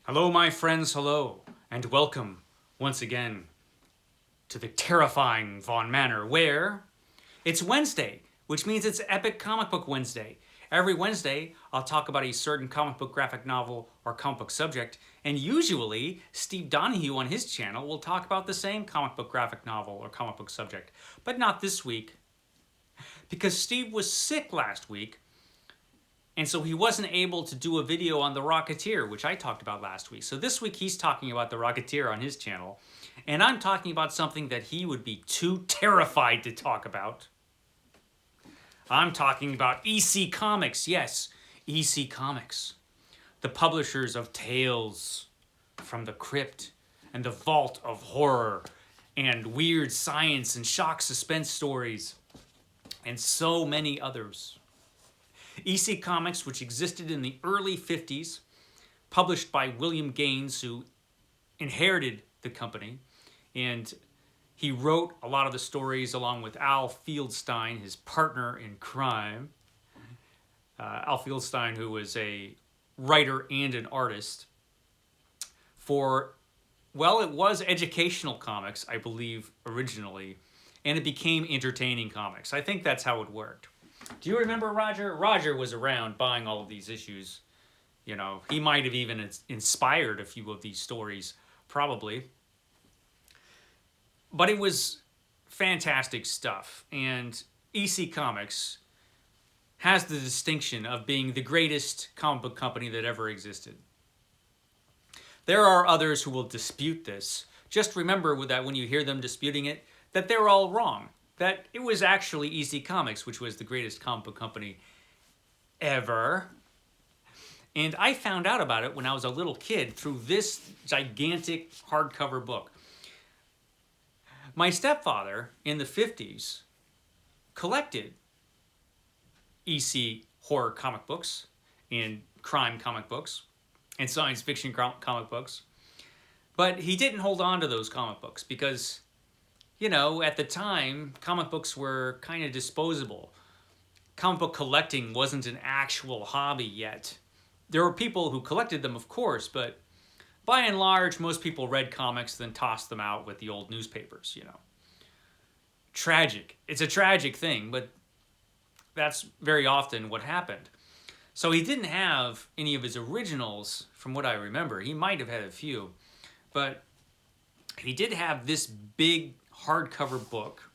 Hello, my friends, hello, and welcome once again to the terrifying Vaughn Manor, where it's Wednesday, which means it's Epic Comic Book Wednesday. Every Wednesday, I'll talk about a certain comic book graphic novel or comic book subject, and usually Steve Donoghue on his channel will talk about the same comic book graphic novel or comic book subject. But not this week, because Steve was sick last week, and so he wasn't able to do a video on The Rocketeer, which I talked about last week. So this week he's talking about The Rocketeer on his channel. And I'm talking about something that he would be too terrified to talk about. I'm talking about EC Comics. Yes, EC Comics. The publishers of Tales from the Crypt and the Vault of Horror and weird science and shock suspense stories and so many others. EC Comics, which existed in the early 50s, published by William Gaines, who inherited the company, and he wrote a lot of the stories along with Al Fieldstein, his partner in crime. Al Fieldstein, who was a writer and an artist for, well, it was educational comics, I believe, originally, and it became entertaining comics. I think that's how it worked. Do you remember Roger? Roger was around buying all of these issues. You know, he might have even inspired a few of these stories, probably. But it was fantastic stuff. And EC Comics has the distinction of being the greatest comic book company that ever existed. There are others who will dispute this. Just remember that when you hear them disputing it, that they're all wrong. That it was actually EC Comics, which was the greatest comic book company ever. And I found out about it when I was a little kid through this gigantic hardcover book. My stepfather, in the 50s, collected EC horror comic books and crime comic books and science fiction comic books. But he didn't hold on to those comic books because, you know, at the time, comic books were kind of disposable. Comic book collecting wasn't an actual hobby yet. There were people who collected them, of course, but by and large, most people read comics, then tossed them out with the old newspapers, you know. Tragic. It's a tragic thing, but that's very often what happened. So he didn't have any of his originals, from what I remember. He might have had a few, but he did have this big hardcover book,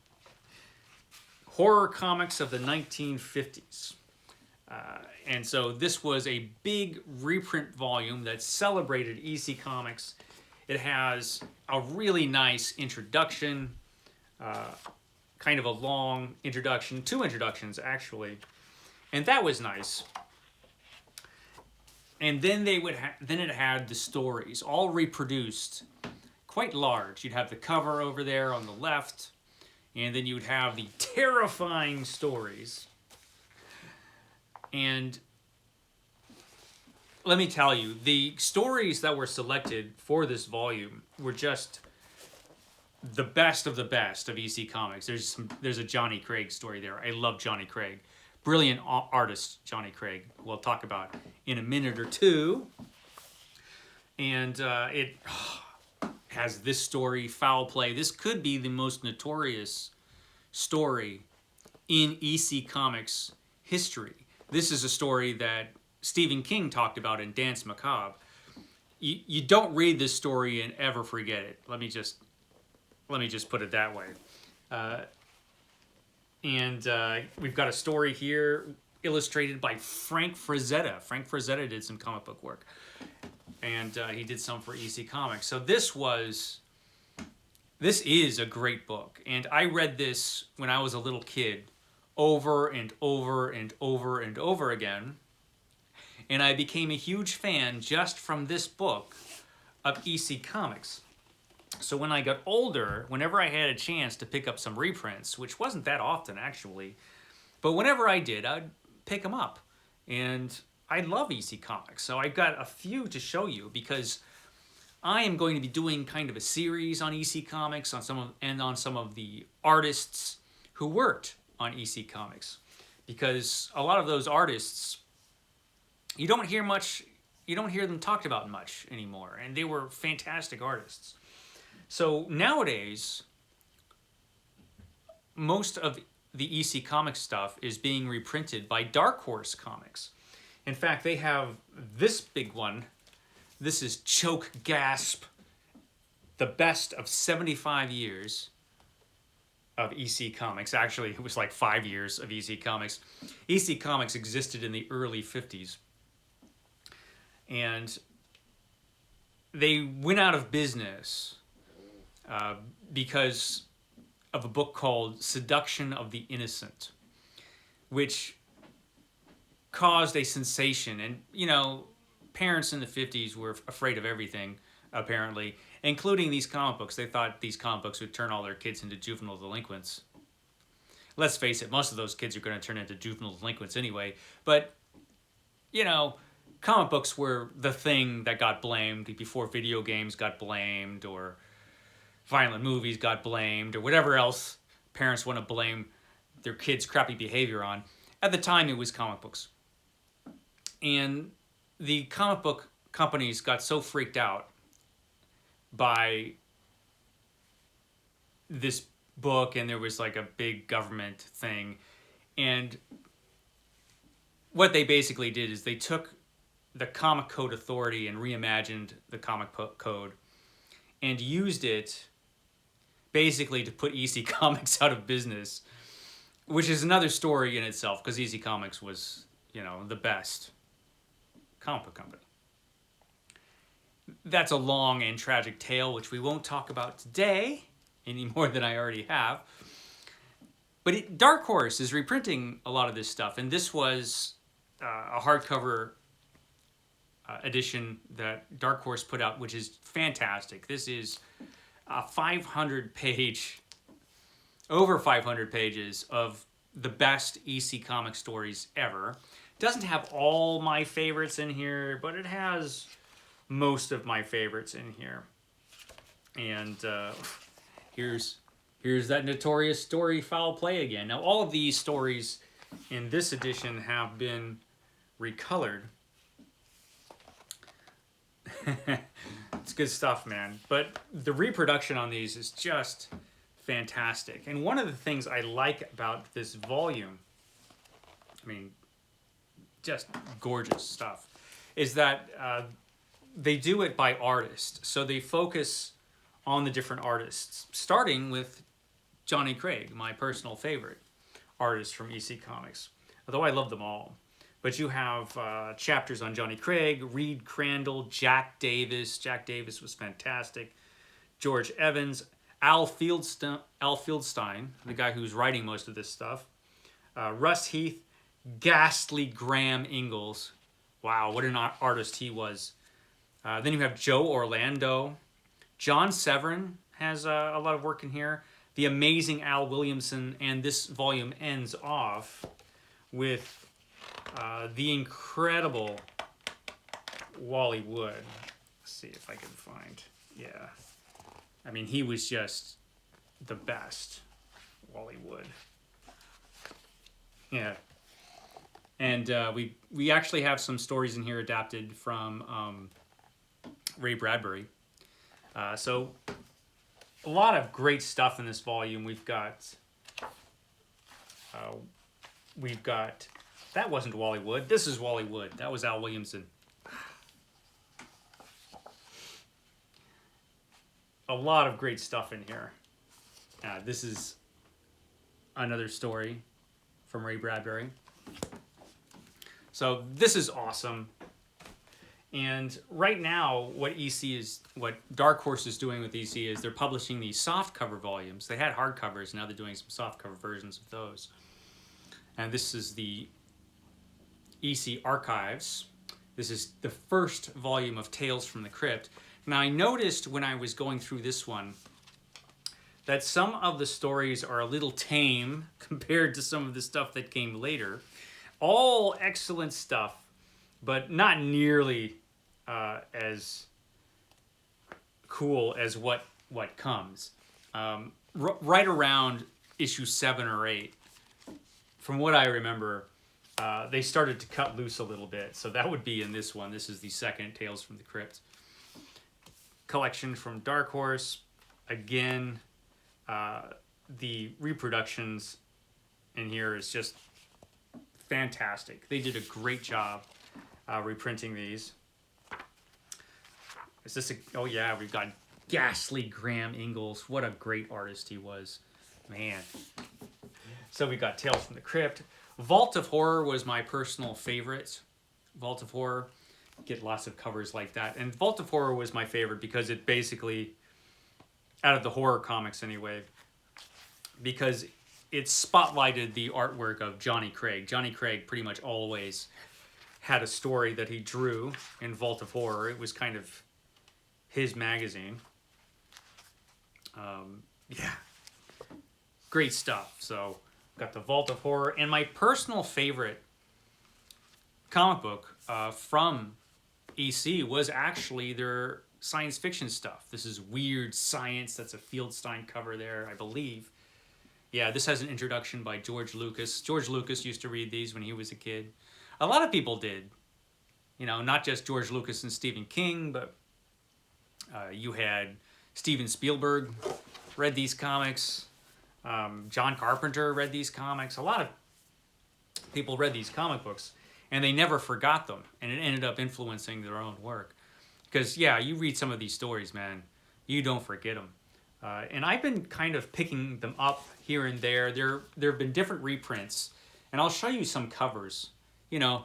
Horror Comics of the 1950s. And so this was a big reprint volume that celebrated EC Comics. It has a really nice introduction, kind of a long introduction, 2 introductions actually, and that was nice. And then then it had the stories, all reproduced, quite large. You'd have the cover over there on the left, and then you'd have the terrifying stories. And let me tell you, the stories that were selected for this volume were just the best of EC Comics. There's a Johnny Craig story there. I love Johnny Craig. Brilliant artist, Johnny Craig, who we'll talk about in a minute or two. And it has this story, Foul Play. This could be the most notorious story in EC Comics history. This is a story that Stephen King talked about in Danse Macabre. You don't read this story and ever forget it. Let me just put it that way. We've got a story here illustrated by Frank Frazetta. Frank Frazetta did some comic book work, and he did some for EC Comics. So this is a great book, and I read this when I was a little kid, over and over and over and over again, and I became a huge fan just from this book of EC Comics. So when I got older, whenever I had a chance to pick up some reprints, which wasn't that often actually, but whenever I did, I'd pick them up. And I love EC Comics, so I've got a few to show you because I am going to be doing kind of a series on EC Comics on some of the artists who worked on EC Comics, because a lot of those artists, you don't hear much you don't hear them talked about much anymore, and they were fantastic artists. So nowadays, most of the EC Comics stuff is being reprinted by Dark Horse Comics. In fact, they have this big one. This is Choke Gasp, the best of 75 years of EC Comics. Actually, it was like 5 years of EC Comics. EC Comics existed in the early 50s. And they went out of business because of a book called Seduction of the Innocent, which caused a sensation. And, you know, parents in the 50s were afraid of everything, apparently, including these comic books. They thought these comic books would turn all their kids into juvenile delinquents. Let's face it, most of those kids are going to turn into juvenile delinquents anyway. But, you know, comic books were the thing that got blamed before video games got blamed, or violent movies got blamed, or whatever else parents want to blame their kids' crappy behavior on. At the time, it was comic books. And the comic book companies got so freaked out by this book, and there was like a big government thing. And what they basically did is they took the Comic Code Authority and reimagined the Comic Code and used it basically to put EC Comics out of business, which is another story in itself, because EC Comics was, you know, the best comic book company. That's a long and tragic tale, which we won't talk about today any more than I already have. But Dark Horse is reprinting a lot of this stuff, and this was a hardcover edition that Dark Horse put out, which is fantastic. This is a 500-page, over 500 pages of the best EC comic stories ever. Doesn't have all my favorites in here, but it has most of my favorites in here. And here's that notorious story, Foul Play again. Now, all of these stories in this edition have been recolored. It's good stuff, man. But the reproduction on these is just fantastic. And one of the things I like about this volume, I mean, just gorgeous stuff, is that they do it by artist. So they focus on the different artists, starting with Johnny Craig, my personal favorite artist from EC Comics, although I love them all. But you have chapters on Johnny Craig, Reed Crandall, Jack Davis. Jack Davis was fantastic. George Evans, Al Fieldstein, the guy who's writing most of this stuff. Russ Heath, Ghastly Graham Ingalls. Wow, what an artist he was. Then you have Joe Orlando. John Severin has a lot of work in here. The amazing Al Williamson, and this volume ends off with the incredible Wally Wood. Let's see if I can find. Yeah. I mean, he was just the best. Wally Wood. Yeah. And we actually have some stories in here adapted from Ray Bradbury. So a lot of great stuff in this volume. We've got that wasn't Wally Wood. This is Wally Wood. That was Al Williamson. A lot of great stuff in here. This is another story from Ray Bradbury. So this is awesome. And right now, what Dark Horse is doing with EC is they're publishing these softcover volumes. They had hardcovers, now they're doing some softcover versions of those. And this is the EC Archives. This is the first volume of Tales from the Crypt. Now, I noticed when I was going through this one that some of the stories are a little tame compared to some of the stuff that came later. All excellent stuff, but not nearly as cool as what comes. Right around issue 7 or 8, from what I remember, they started to cut loose a little bit. So that would be in this one. This is the second Tales from the Crypt collection from Dark Horse. Again, the reproductions in here is just fantastic. They did a great job reprinting these. Is this a, oh yeah, we've got Ghastly Graham Ingalls. What a great artist he was. Man. So we got Tales from the Crypt. Vault of Horror was my personal favorite. Vault of Horror, get lots of covers like that. And Vault of Horror was my favorite because it basically, out of the horror comics anyway, because it spotlighted the artwork of Johnny Craig. Johnny Craig pretty much always had a story that he drew in Vault of Horror. It was kind of his magazine. Yeah, great stuff. So got the Vault of Horror, and my personal favorite comic book from EC was actually their science fiction stuff. This is Weird Science. That's a Fieldstein cover there, I believe. Yeah, this has an introduction by George Lucas. George Lucas used to read these when he was a kid. A lot of people did. You know, not just George Lucas and Stephen King, but you had Steven Spielberg read these comics. John Carpenter read these comics. A lot of people read these comic books, and they never forgot them, and it ended up influencing their own work. Because, yeah, you read some of these stories, man, you don't forget them. And I've been kind of picking them up here and there. There have been different reprints, and I'll show you some covers. You know,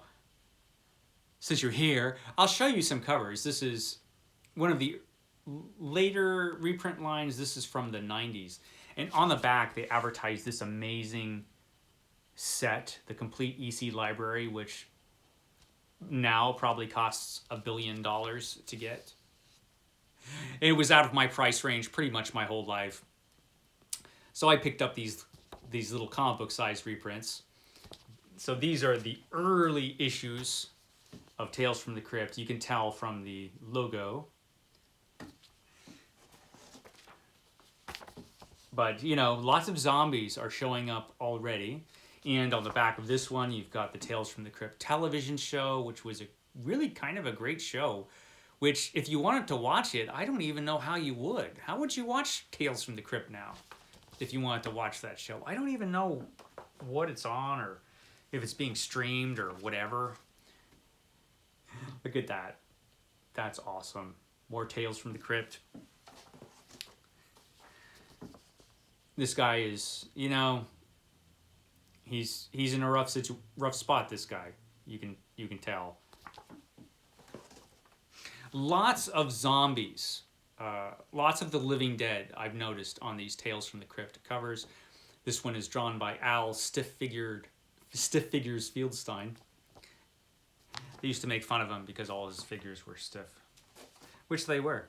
since you're here, I'll show you some covers. This is one of the later reprint lines. This is from the 90s. And on the back, they advertise this amazing set, the complete EC library, which now probably costs $1 billion to get. It was out of my price range pretty much my whole life. So I picked up these little comic book size reprints. So these are the early issues of Tales from the Crypt. You can tell from the logo. But, you know, lots of zombies are showing up already. And on the back of this one, you've got the Tales from the Crypt television show, which was a really kind of a great show. Which, if you wanted to watch it, I don't even know how you would. How would you watch Tales from the Crypt now if you wanted to watch that show? I don't even know what it's on or if it's being streamed or whatever. Look at that. That's awesome. More Tales from the Crypt. This guy is, you know, he's in a rough spot, this guy. You can tell. Lots of zombies. Lots of the living dead I've noticed on these Tales from the Crypt covers. This one is drawn by Al Stiff Figures Fieldstein. They used to make fun of him because all his figures were stiff. Which they were.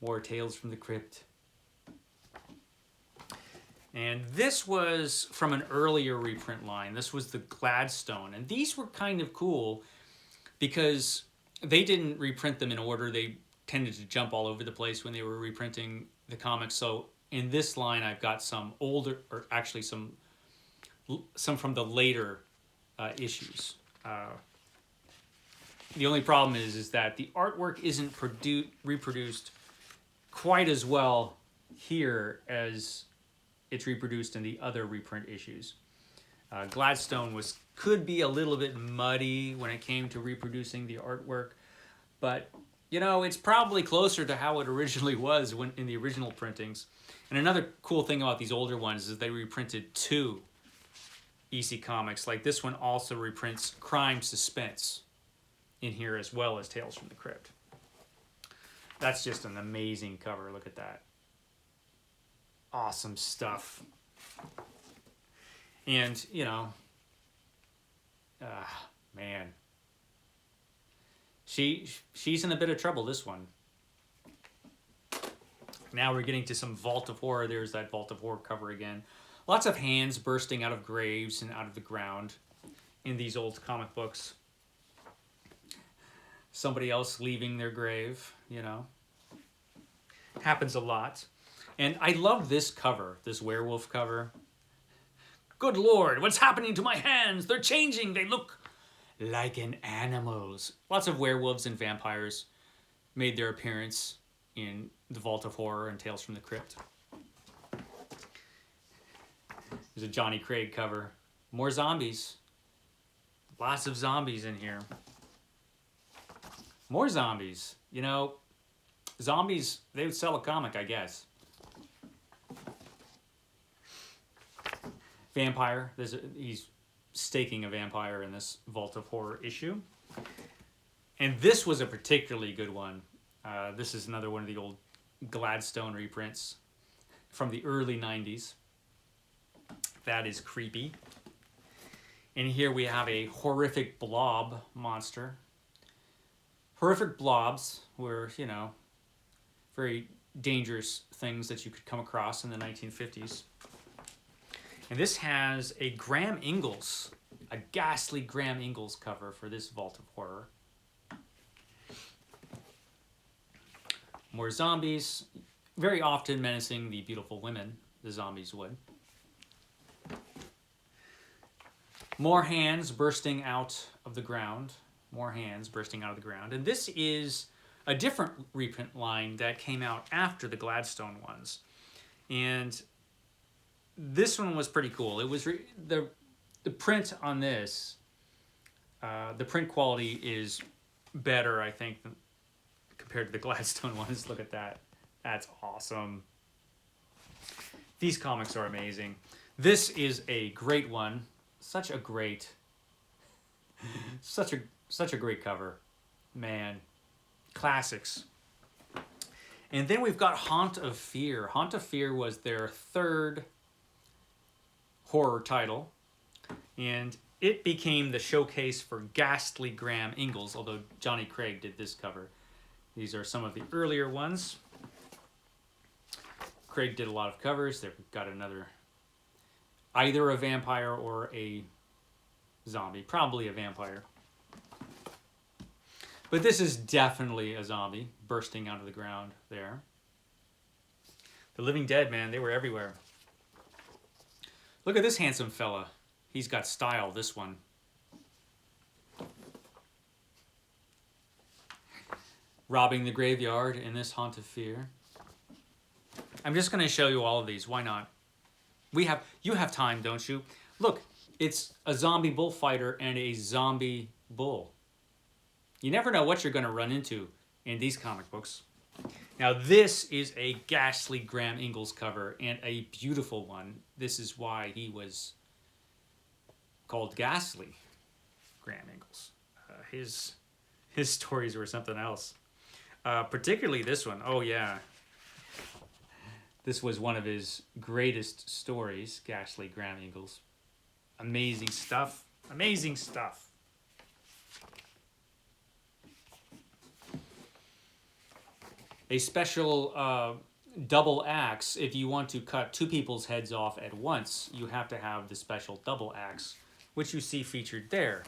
More Tales from the Crypt. And this was from an earlier reprint line. This was the Gladstone. And these were kind of cool because they didn't reprint them in order. They tended to jump all over the place when they were reprinting the comics. So in this line, I've got some older, or actually some from the later issues. The only problem is that the artwork isn't reproduced quite as well here as it's reproduced in the other reprint issues. Gladstone could be a little bit muddy when it came to reproducing the artwork, but you know, it's probably closer to how it originally was in the original printings. And another cool thing about these older ones is they reprinted 2 EC comics. Like this one also reprints Crime Suspense in here as well as Tales from the Crypt. That's just an amazing cover. Look at that. Awesome stuff. And, you know, man. She's in a bit of trouble, this one. Now we're getting to some Vault of Horror. There's that Vault of Horror cover again. Lots of hands bursting out of graves and out of the ground in these old comic books. Somebody else leaving their grave, you know. Happens a lot. And I love this cover, this werewolf cover. Good Lord, what's happening to my hands? They're changing. They look like an animal's. Lots of werewolves and vampires made their appearance in the Vault of Horror and Tales from the Crypt. There's a Johnny Craig cover. More zombies. Lots of zombies in here. More zombies. You know, zombies, they would sell a comic, I guess. Vampire. He's staking a vampire in this Vault of Horror issue. And this was a particularly good one. This is another one of the old Gladstone reprints from the early 90s. That is creepy. And here we have a horrific blob monster. Horrific blobs were, you know, very dangerous things that you could come across in the 1950s. And this has a Graham Ingalls, a ghastly Graham Ingalls cover for this Vault of Horror. More zombies, very often menacing the beautiful women, the zombies would. More hands bursting out of the ground. More hands bursting out of the ground. And this is a different reprint line that came out after the Gladstone ones. And this one was pretty cool. It was the print on this, the print quality is better, I think, than, compared to the Gladstone ones. Look at that. That's awesome. These comics are amazing. This is a great one. Such a great cover. Man. Classics. And then we've got Haunt of Fear. Haunt of Fear was their third horror title, and it became the showcase for ghastly Graham Ingalls, although Johnny Craig did this cover. These are some of the earlier ones. Craig did a lot of covers. They've got another, either a vampire or a zombie, probably a vampire. But this is definitely a zombie bursting out of the ground there. The Living Dead, man, they were everywhere. Look at this handsome fella. He's got style, this one. Robbing the graveyard in this Haunt of Fear. I'm just going to show you all of these. Why not? You have time, don't you? Look, it's a zombie bullfighter and a zombie bull. You never know what you're going to run into in these comic books. Now, this is a ghastly Graham Ingalls cover, and a beautiful one. This is why he was called Ghastly Graham Ingalls. His stories were something else. Particularly this one. Oh, yeah. This was one of his greatest stories, Ghastly Graham Ingalls. Amazing stuff. Amazing stuff. A special double axe. If you want to cut two people's heads off at once, you have to have the special double axe, which you see featured there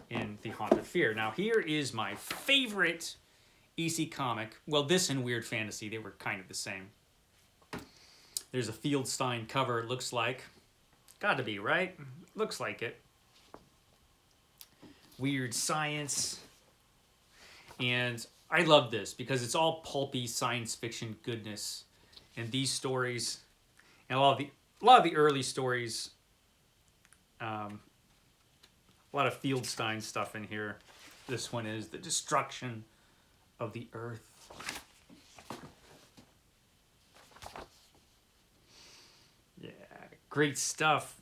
in the Haunt of Fear. Now, here is my favorite EC comic. Well, this and Weird Fantasy, they were kind of the same. There's a Fieldstein cover, it looks like. Got to be, right? Looks like it. Weird Science. And I love this because it's all pulpy science fiction goodness. And these stories, and a lot of the early stories, a lot of Fieldstein stuff in here. This one is the destruction of the earth. Yeah, great stuff.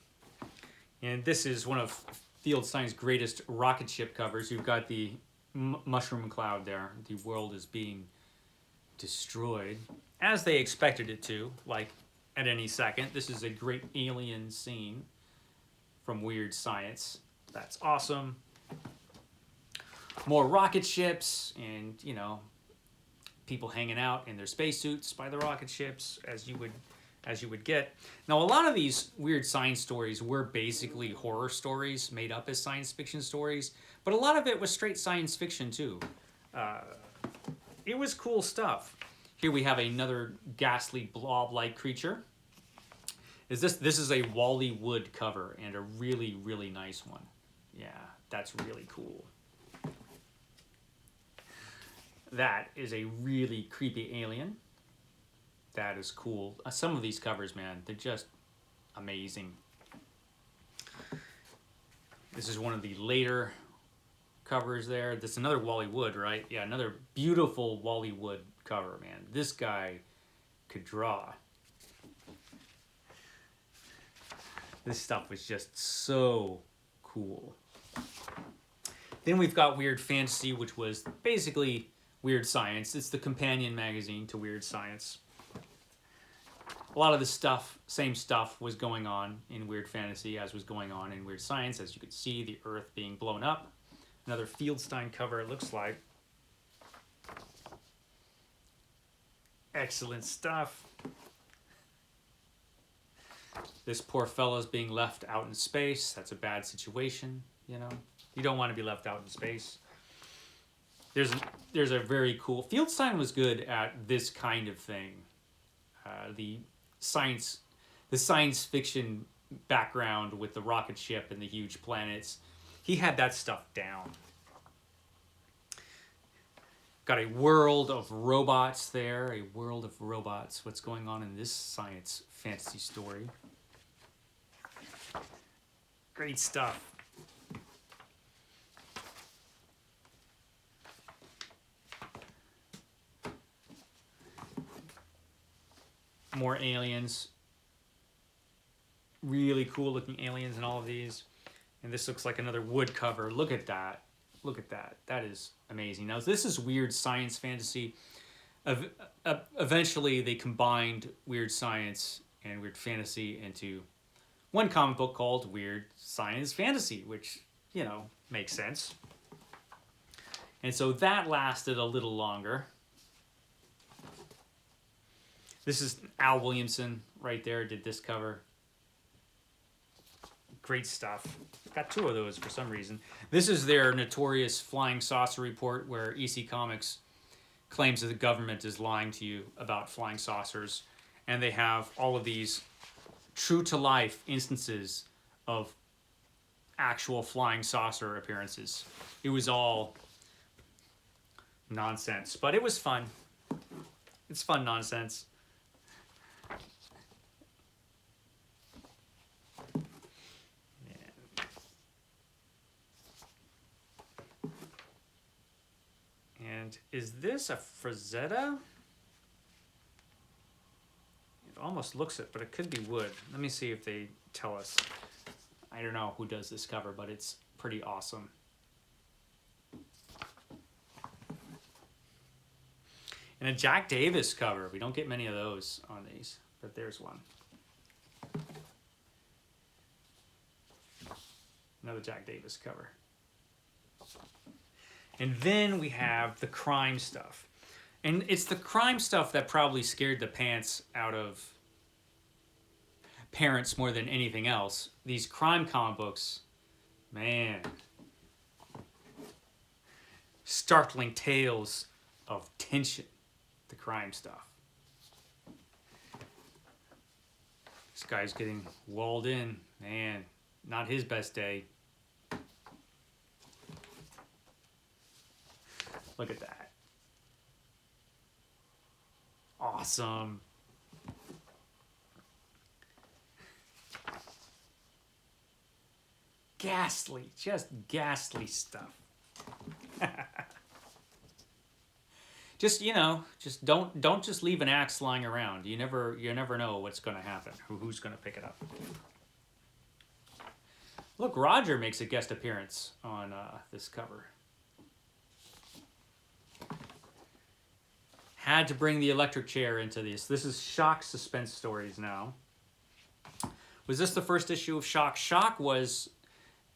And this is one of Fieldstein's greatest rocket ship covers. You've got the mushroom cloud there. The world is being destroyed, as they expected it to, like at any second. This is a great alien scene from Weird Science. That's awesome. More rocket ships and, you know, people hanging out in their spacesuits by the rocket ships, as you would get. Now, a lot of these Weird Science stories were basically horror stories made up as science fiction stories, but a lot of it was straight science fiction too. It was cool stuff. Here we have another ghastly blob-like creature. This is a Wally Wood cover, and a really, really nice one. Yeah, that's really cool. That is a really creepy alien. That is cool. Some of these covers, man, they're just amazing. This is one of the later covers there. This is another Wally Wood, right? Yeah, another beautiful Wally Wood cover, man. This guy could draw. This stuff was just so cool. Then we've got Weird Fantasy, which was basically Weird Science. It's the companion magazine to Weird Science. A lot of the stuff, same stuff, was going on in Weird Fantasy as was going on in Weird Science. As you could see, the Earth being blown up. Another Fieldstein cover, it looks like. Excellent stuff. This poor fellow's being left out in space. That's a bad situation, you know. You don't want to be left out in space. There's a very cool... Fieldstein was good at this kind of thing. The science fiction background with the rocket ship and the huge planets. He had that stuff down. Got a world of robots there. A world of robots. What's going on in this science fantasy story? Great stuff. More aliens. Really cool looking aliens in all of these. And this looks like another wood cover. Look at that. Look at that. That is amazing. Now, this is Weird Science Fantasy. Eventually, they combined Weird Science and Weird Fantasy into one comic book called Weird Science Fantasy, which, you know, makes sense. And so that lasted a little longer. This is Al Williamson right there, did this cover. Great stuff. Got two of those for some reason. This is their notorious flying saucer report where EC Comics claims that the government is lying to you about flying saucers. And they have all of these true-to-life instances of actual flying saucer appearances. It was all nonsense, but it was fun. It's fun nonsense. And is this a Frazetta? It almost looks it, but it could be wood. Let me see if they tell us. I don't know who does this cover, but it's pretty awesome. And a Jack Davis cover. We don't get many of those on these, but there's one. Another Jack Davis cover. And then we have the crime stuff. And it's the crime stuff that probably scared the pants out of parents more than anything else. These crime comic books, man. Startling tales of tension, the crime stuff. This guy's getting walled in. Man, not his best day. Look at that. Awesome. Ghastly, just ghastly stuff. Just, you know, just don't just leave an axe lying around. You never know what's going to happen, who's going to pick it up. Look, Roger makes a guest appearance on this cover. Had to bring the electric chair into this. This is Shock Suspense Stories now. Was this the first issue of Shock? Shock was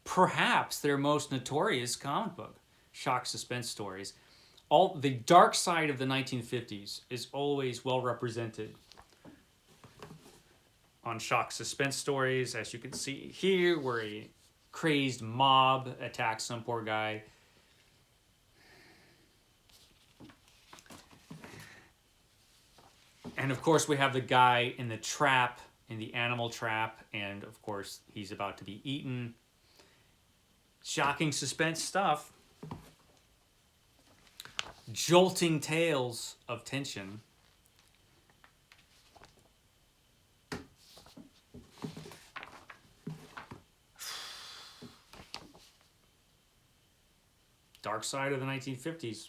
perhaps their most notorious comic book. Shock Suspense Stories. All the dark side of the 1950s is always well represented on Shock Suspense Stories. As you can see here, where a crazed mob attacks some poor guy. And of course, we have the guy in the trap in the animal trap, and of course he's about to be eaten. Shocking suspense stuff. Jolting tales of tension. Dark side of the 1950s.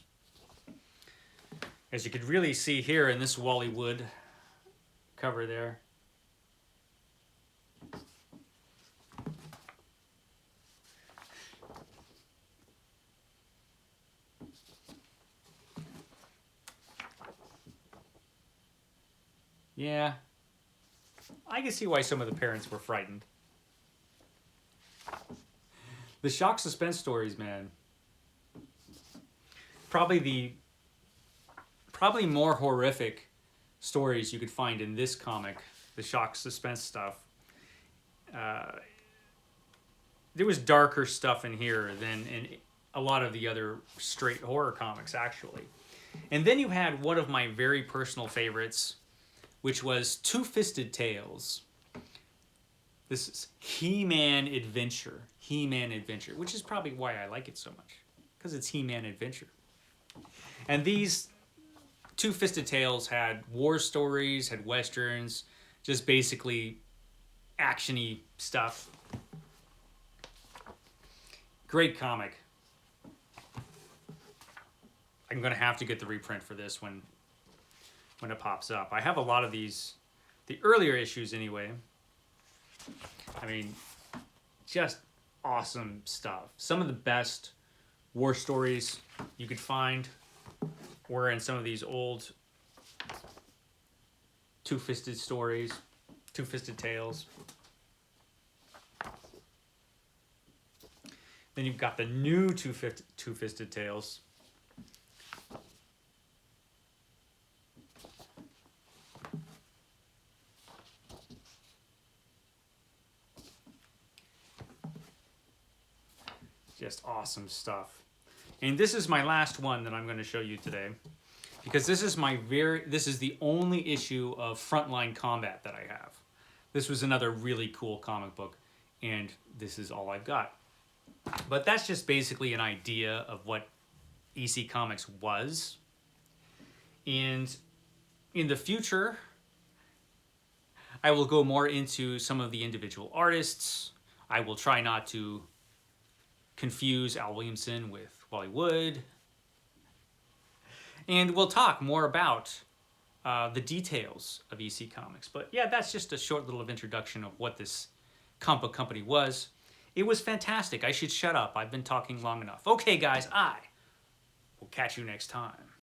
As you could really see here in this Wally Wood cover there. Yeah, I can see why some of the parents were frightened. The shock suspense stories, man. Probably more horrific stories you could find in this comic, the shock suspense stuff. There was darker stuff in here than in a lot of the other straight horror comics, actually. And then you had one of my very personal favorites, which was Two-Fisted Tales. This is He-Man Adventure. He-Man Adventure, which is probably why I like it so much, because it's He-Man Adventure. And these Two-Fisted Tales had war stories, had westerns, just basically action-y stuff. Great comic. I'm going to have to get the reprint for this when it pops up. I have a lot of these, the earlier issues anyway. I mean, just awesome stuff. Some of the best war stories you could find were in some of these old Two-Fisted stories, Two-Fisted Tales. Then you've got the new Two-Fisted Tales. Just awesome stuff. And this is my last one that I'm going to show you today, because this is the only issue of Frontline Combat that I have. This was another really cool comic book, and this is all I've got. But that's just basically an idea of what EC Comics was. And in the future, I will go more into some of the individual artists. I will try not to confuse Al Williamson with Wally Wood. And we'll talk more about the details of EC Comics. But yeah, that's just a short little introduction of what this comic book company was. It was fantastic. I should shut up. I've been talking long enough. Okay, guys, I will catch you next time.